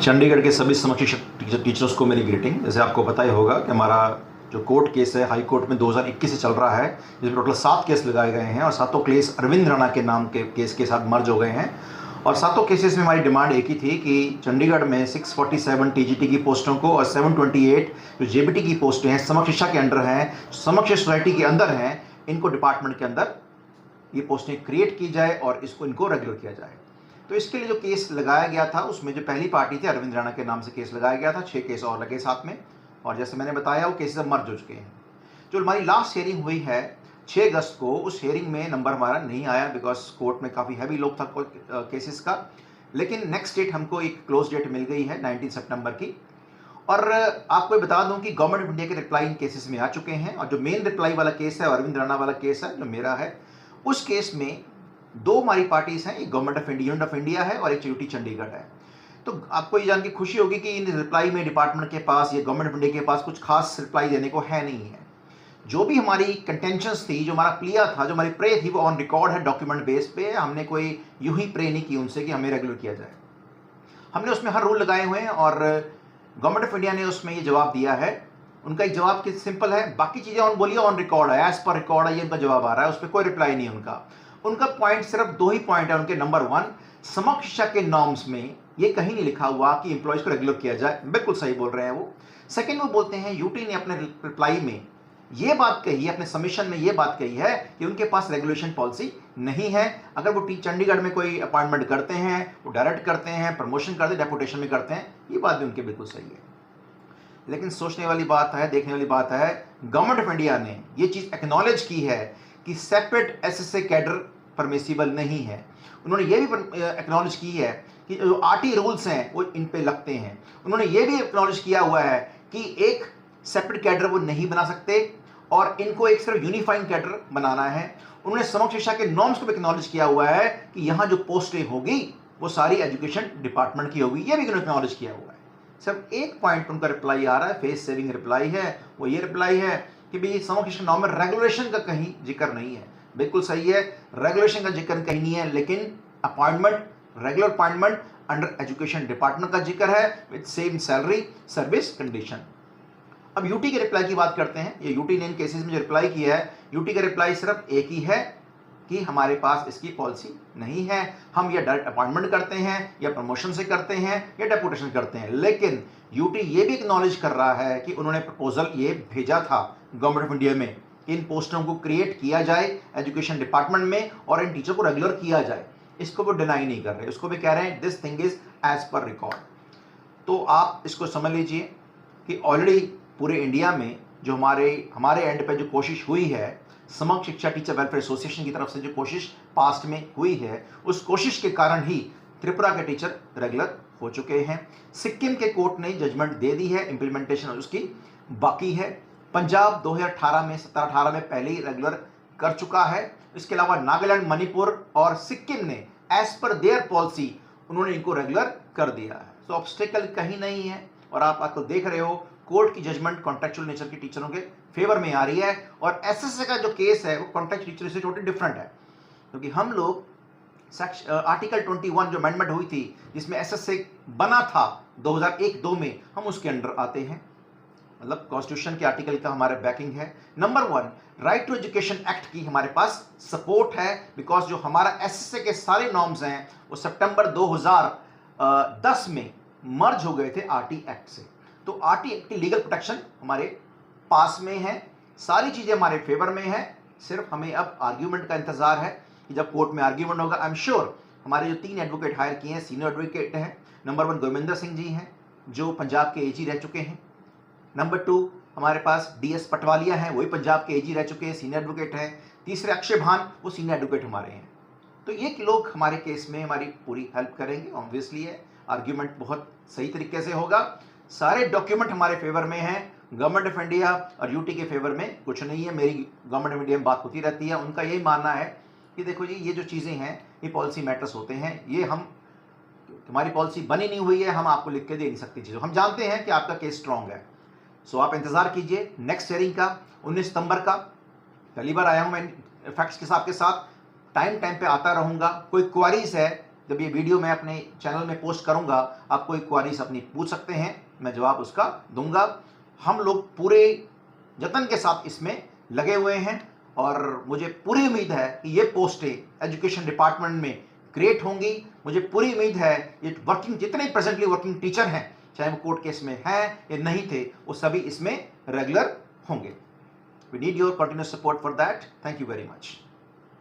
चंडीगढ़ के सभी समकक्ष शिक्षक टीचर्स को मेरी ग्रीटिंग। जैसे आपको पता ही होगा कि हमारा जो कोर्ट केस है हाई कोर्ट में 2021 से चल रहा है, जिसमें टोटल 7 केस लगाए गए हैं और सातों केस अरविंद राणा के नाम के केस के साथ मर्ज हो गए हैं। और सातों केसेस में हमारी डिमांड एक ही थी कि चंडीगढ़ में 647 टीजीटी की पोस्टों को और 728 जो जेबीटी की पोस्टें हैं, समकक्ष शिक्षा के अंडर हैं, समकक्ष सोसाइटी के अंदर हैं, इनको डिपार्टमेंट के अंदर ये पोस्टें क्रिएट की जाए और इनको रेगुलर किया जाए। तो इसके लिए जो केस लगाया गया था उसमें जो पहली पार्टी थी अरविंद राणा के नाम से केस लगाया गया था, 6 केस और लगे साथ में, और जैसे मैंने बताया वो केसेस अब मर्ज हो चुके हैं। जो हमारी लास्ट हियरिंग हुई है 6 अगस्त को, उस हियरिंग में नंबर हमारा नहीं आया बिकॉज कोर्ट में काफ़ी हैवी लोग था केसेस का। लेकिन नेक्स्ट डेट हमको एक क्लोज डेट मिल गई है 19 सितंबर की। और आपको बता दूं कि गवर्नमेंट ऑफ इंडिया के रिप्लाई इन केसेस में आ चुके हैं, और जो मेन रिप्लाई वाला केस है अरविंद राणा वाला केस है जो मेरा है, उस केस में 2 हमारी पार्टीज हैं, एक government of India unit of India है और एक यूटी चंडीगढ़ है। तो आपको ये जान के खुशी होगी कि इन रिप्लाई में डिपार्टमेंट के पास या गवर्नमेंट ऑफ इंडिया के पास कुछ खास रिप्लाई देने को है नहीं है। जो भी हमारी कंटेंशंस थी, जो हमारा प्लिया था, जो हमारी प्रे थी, वो ऑन रिकॉर्ड है, डॉक्यूमेंट बेस पे। हमने कोई यूं ही प्रे नहीं की उनसे कि हमें रेगुलर किया जाए। हमने उसमें हर रूल लगाए हुए हैं और गवर्नमेंट ऑफ इंडिया ने उसमें ये जवाब दिया है। उनका एक जवाब कि सिंपल है, बाकी चीज़ें ऑन बोलिए ऑन रिकॉर्ड है, एज पर रिकॉर्ड है, ये उनका जवाब आ रहा है, उस पर कोई रिप्लाई नहीं है उनका। उनका पॉइंट सिर्फ 2 ही पॉइंट है उनके। नंबर 1, समकक्ष शिक्षा के नॉर्म्स में ये कहीं नहीं लिखा हुआ कि एम्प्लॉयज को रेगुलर किया जाए, बिल्कुल सही बोल रहे हैं वो। सेकंड, वो बोलते हैं यूटी ने अपने रिप्लाई में ये बात कही है, अपने सबमिशन में ये बात कही है कि उनके पास रेगुलेशन पॉलिसी नहीं है। अगर वो चंडीगढ़ में कोई अपॉइंटमेंट करते हैं, वो डायरेक्ट करते हैं, प्रमोशन करते हैं, डेपुटेशन में करते हैं, ये बात भी उनके बिल्कुल सही है। लेकिन सोचने वाली बात है, देखने वाली बात है, गवर्नमेंट ऑफ इंडिया ने ये चीज़ एक्नॉलेज की है कि सेपरेट एसएसए कैडर परमिसिबल नहीं है। उन्होंने ये भी एक्नॉलेज की है कि जो आरटी रूल्स हैं वो इन पे लगते हैं। उन्होंने ये भी एक्नॉलेज किया हुआ है कि एक सेपरेट कैडर वो नहीं बना सकते और इनको एक सिर्फ यूनिफाइंग कैडर बनाना है। उन्होंने समकक्ष शिक्षा के नॉर्म्स को भी एक्नॉलेज किया हुआ है कि यहाँ जो पोस्टें होगी वो सारी एजुकेशन डिपार्टमेंट की होगी, ये भी उन्होंने एक्नॉलेज किया हुआ है। सिर्फ एक पॉइंट उनका रिप्लाई आ रहा है, फेस सेविंग रिप्लाई है, वो ये रिप्लाई है कि भाई समकक्ष शिक्षा नॉर्म में रेगुलेशन का कहीं जिक्र नहीं है। बिल्कुल सही है, रेगुलेशन का जिक्र कहीं नहीं है, लेकिन appointment, regular appointment under education department का जिक्र है with same salary service condition. अब यूटी के रिप्लाई की बात करते हैं। ये यूटी ने इन केसेस में जो रिप्लाई किया है, यूटी का रिप्लाई सिर्फ एक ही है कि हमारे पास इसकी पॉलिसी नहीं है, हम या डायरेक्ट अपॉइंटमेंट करते हैं या प्रमोशन से करते हैं या डेपुटेशन करते हैं। लेकिन यूटी ये भी एक्नॉलेज कर रहा है कि उन्होंने प्रपोजल ये भेजा था गवर्नमेंट ऑफ इंडिया में, इन पोस्टों को क्रिएट किया जाए एजुकेशन डिपार्टमेंट में और इन टीचर को रेगुलर किया जाए। इसको वो डिनाई नहीं कर रहे, उसको भी कह रहे हैं this thing is as per record. तो आप इसको समझ लीजिए कि ऑलरेडी पूरे इंडिया में जो हमारे एंड पे जो कोशिश हुई है, समकक्ष शिक्षा टीचर वेलफेयर एसोसिएशन की तरफ से जो कोशिश पास्ट में हुई है, उस कोशिश के कारण ही त्रिपुरा के टीचर रेगुलर हो चुके हैं। सिक्किम के कोर्ट ने जजमेंट दे दी है, इंप्लीमेंटेशन उसकी बाकी है। पंजाब 2018 में 17-18 में पहले ही रेगुलर कर चुका है। इसके अलावा नागालैंड, मणिपुर और सिक्किम ने एज पर देयर पॉलिसी उन्होंने इनको रेगुलर कर दिया है। तो ऑब्स्टेकल कहीं नहीं है और आप आपको देख रहे हो कोर्ट की जजमेंट कॉन्ट्रेक्चुअल नेचर के टीचरों के फेवर में आ रही है। और एसएसए का जो केस है वो कॉन्ट्रैक्ट टीचर से टोटली डिफरेंट है, क्योंकि हम लोग आर्टिकल 21 जो अमेंडमेंट हुई थी जिसमें एसएसए बना था 2001-2 में, हम उसके अंडर आते हैं। मतलब कॉन्स्टिट्यूशन के आर्टिकल का हमारे बैकिंग है। Number 1, right to education act की हमारे पास सपोर्ट है, बिकॉज जो हमारा एसएसए के सारे नॉर्म्स हैं वो सितंबर 2010 में मर्ज हो गए थे आरटी एक्ट से। तो आरटी एक्ट की लीगल प्रोटेक्शन हमारे पास में है, सारी चीजें हमारे फेवर में है। सिर्फ हमें अब आर्ग्यूमेंट का इंतजार है कि जब कोर्ट में आर्ग्यूमेंट होगा, आई एम श्योर हमारे जो 3 एडवोकेट हायर किए हैं, सीनियर एडवोकेट हैं। नंबर 1 गोविंदर सिंह जी हैं जो पंजाब के एजी रह चुके हैं। नंबर 2 हमारे पास डीएस पटवालिया हैं, वही पंजाब के एजी रह चुके हैं, सीनियर एडवोकेट हैं। तीसरे अक्षय भान, वो सीनियर एडवोकेट हमारे हैं। तो ये लोग हमारे केस में हमारी पूरी हेल्प करेंगे। ऑब्वियसली है, आर्ग्यूमेंट बहुत सही तरीके से होगा, सारे डॉक्यूमेंट हमारे फेवर में हैं। गवर्नमेंट ऑफ इंडिया और यूटी के फेवर में कुछ नहीं है। मेरी गवर्नमेंट ऑफ इंडिया में बात होती रहती है, उनका यही मानना है कि देखो जी ये जो चीज़ें हैं ये पॉलिसी मैटर्स होते हैं, ये हमारी पॉलिसी बनी नहीं हुई है, हम आपको लिख के दे नहीं सकते चीज़ों। हम जानते हैं कि आपका केस स्ट्रॉन्ग है। सो आप इंतजार कीजिए नेक्स्ट हियरिंग का 19 सितंबर का। पहली बार आया हूँ मैं फैक्ट्स के साथ, टाइम पे आता रहूँगा। कोई क्वारीज है जब ये वीडियो मैं अपने चैनल में पोस्ट करूंगा, आप कोई क्वारीज अपनी पूछ सकते हैं, मैं जवाब उसका दूंगा। हम लोग पूरे जतन के साथ इसमें लगे हुए हैं और मुझे पूरी उम्मीद है कि ये पोस्टें एजुकेशन डिपार्टमेंट में क्रिएट होंगी। मुझे पूरी उम्मीद है ये वर्किंग, जितने प्रेजेंटली वर्किंग टीचर हैं, चाहे वो कोर्ट केस में हैं या नहीं थे, वो सभी इसमें रेगुलर होंगे। We need your continuous support for that. Thank you very much.